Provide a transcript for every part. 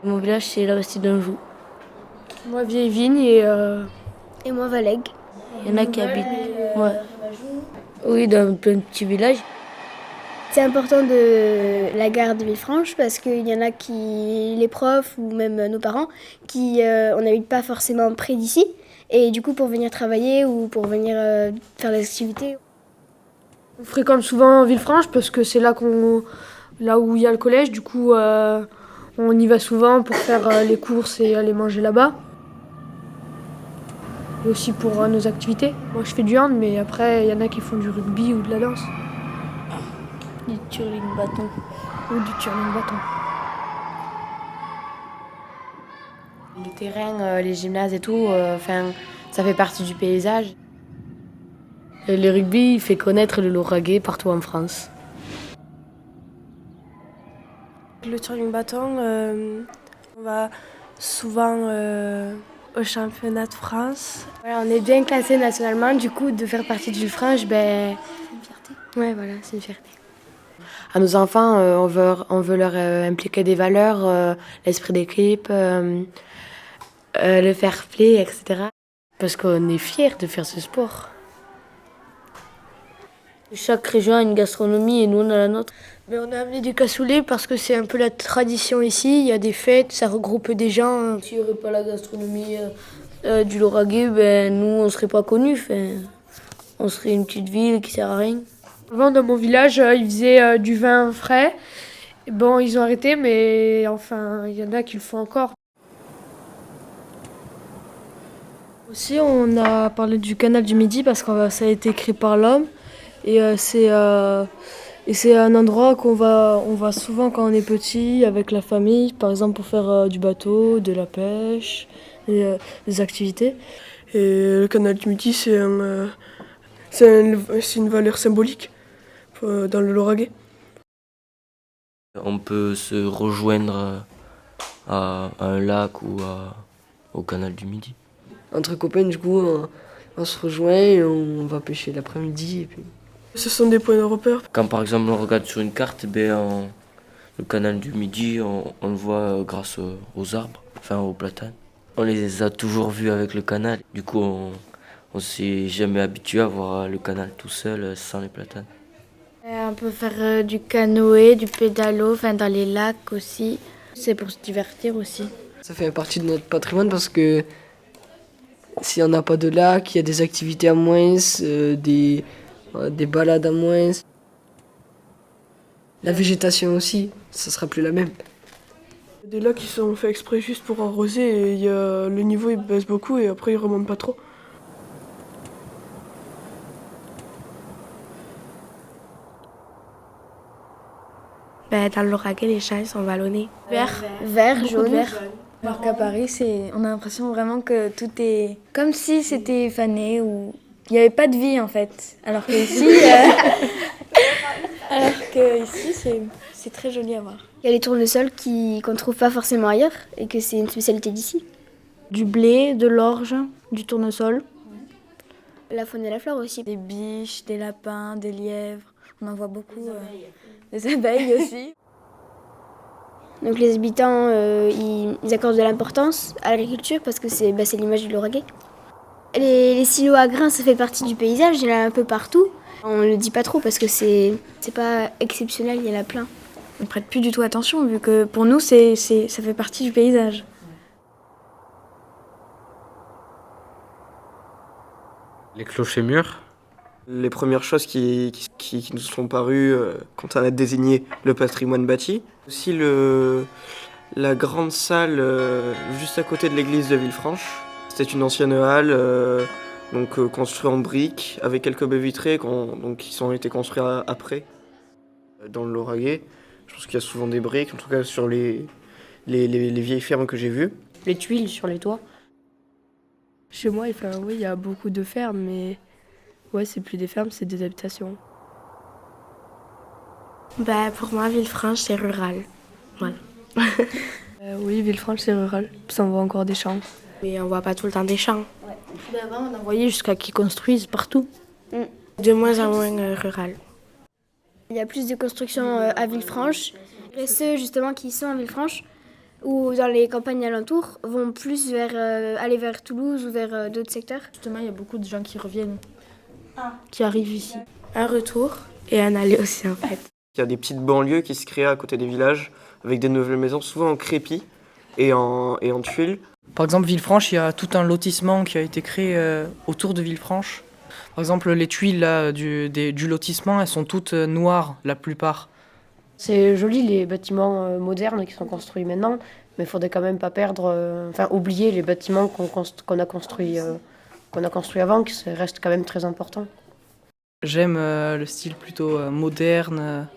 Mon village, c'est la Bastide d'Anjou. Moi, Vieille-Vigne Et moi, Valègue. Il y en a qui habitent. Ouais. Oui, dans plein de petits villages. C'est important de la gare de Villefranche parce qu'il y en a qui, les profs ou même nos parents, on n'habite pas forcément près d'ici. Et du coup, pour venir travailler ou pour venir faire des activités. on fréquente souvent Villefranche parce que c'est là où il y a le collège. Du coup, on y va souvent pour faire les courses et aller manger là-bas. Et aussi pour nos activités. Moi, je fais du hand, mais après, il y en a qui font du rugby ou de la danse. Du curling bâton. Ou du curling bâton. Les terrains, les gymnases et tout, ça fait partie du paysage. Le rugby fait connaître le Lauragais partout en France. Le curling bâton, on va souvent au championnat de France. Voilà, on est bien classé nationalement, du coup, de faire partie de Villefranche, c'est une fierté. Ouais, voilà, c'est une fierté. À nos enfants, on veut leur impliquer des valeurs, l'esprit d'équipe, le fair play, etc. Parce qu'on est fiers de faire ce sport. Chaque région a une gastronomie et nous on a la nôtre. Mais on a amené du cassoulet parce que c'est un peu la tradition ici. Il y a des fêtes, ça regroupe des gens. S'il n'y aurait pas la gastronomie du Lauragais, nous on serait pas connus. On serait une petite ville qui sert à rien. Avant, dans mon village, ils faisaient du vin frais. Bon, ils ont arrêté, mais enfin, il y en a qui le font encore. Aussi, on a parlé du canal du Midi parce que ça a été créé par l'homme. Et c'est un endroit on va souvent quand on est petit avec la famille, par exemple pour faire du bateau, de la pêche, des activités. Et le canal du Midi, c'est une valeur symbolique dans le Lauragais. On peut se rejoindre à un lac ou au canal du Midi. Entre copains, du coup, on se rejoint et on va pêcher l'après-midi. Et puis... Ce sont des points de repère. Quand par exemple on regarde sur une carte, le canal du Midi, on le voit grâce aux arbres, enfin aux platanes. On les a toujours vus avec le canal. Du coup, on s'est jamais habitué à voir le canal tout seul sans les platanes. On peut faire du canoë, du pédalo, dans les lacs aussi. C'est pour se divertir aussi. Ça fait partie de notre patrimoine parce que s'il n'y en a pas de lac, il y a des activités à moins, des balades à moins. La végétation aussi, ça sera plus la même. Il y a des lacs qui sont faits exprès juste pour arroser et le niveau il baisse beaucoup et après il remonte pas trop. Dans le Lauragais, les champs sont vallonnés. Vert, jaune. Alors qu'à Paris, on a l'impression vraiment que tout est comme si c'était fané ou il n'y avait pas de vie en fait. Alors que ici, c'est très joli à voir. Il y a les tournesols qu'on ne trouve pas forcément ailleurs et que c'est une spécialité d'ici. Du blé, de l'orge, du tournesol. La faune et la flore aussi. Des biches, des lapins, des lièvres. On en voit beaucoup. Des abeilles aussi. Donc les habitants, ils accordent de l'importance à l'agriculture parce que c'est l'image du Lauragais. Les silos à grains, ça fait partie du paysage, il y en a un peu partout. On ne le dit pas trop parce que c'est pas exceptionnel, il y en a plein. On ne prête plus du tout attention vu que pour nous, ça fait partie du paysage. Les clochers-murs. Les premières choses qui nous sont parues quand on a désigné le patrimoine bâti. Aussi la grande salle juste à côté de l'église de Villefranche. C'était une ancienne halle construite en briques avec quelques baies vitrées qui ont été construits après. Dans le Lauragais, je pense qu'il y a souvent des briques, en tout cas sur les vieilles fermes que j'ai vues. Les tuiles sur les toits. Chez moi, oui, il y a beaucoup de fermes, mais ouais, c'est plus des fermes, c'est des habitations. Pour moi, Villefranche, c'est rural. Voilà. Oui, Villefranche, c'est rural. Puis on voit encore des champs. Mais on voit pas tout le temps des champs. Ouais. Avant, on en voyait jusqu'à qu'ils construisent partout. De moins en moins rural. Il y a plus de constructions à Villefranche. Et ceux justement qui sont à Villefranche, ou dans les campagnes alentours vont plus aller vers Toulouse ou vers d'autres secteurs. Justement, il y a beaucoup de gens qui reviennent, qui arrivent ici. Un retour et un aller aussi en fait. Il y a des petites banlieues qui se créent à côté des villages avec des nouvelles maisons, souvent en crépi et en tuiles. Par exemple, Villefranche, il y a tout un lotissement qui a été créé autour de Villefranche. Par exemple, les tuiles là, du lotissement, elles sont toutes noires, la plupart. C'est joli les bâtiments modernes qui sont construits maintenant, mais il faudrait quand même pas oublier les bâtiments qu'on a construits avant, qui restent quand même très importants. J'aime le style plutôt moderne.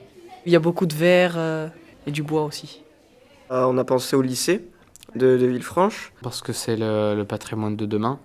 Il y a beaucoup de verre et du bois aussi. On a pensé au lycée de Villefranche. Parce que c'est le patrimoine de demain.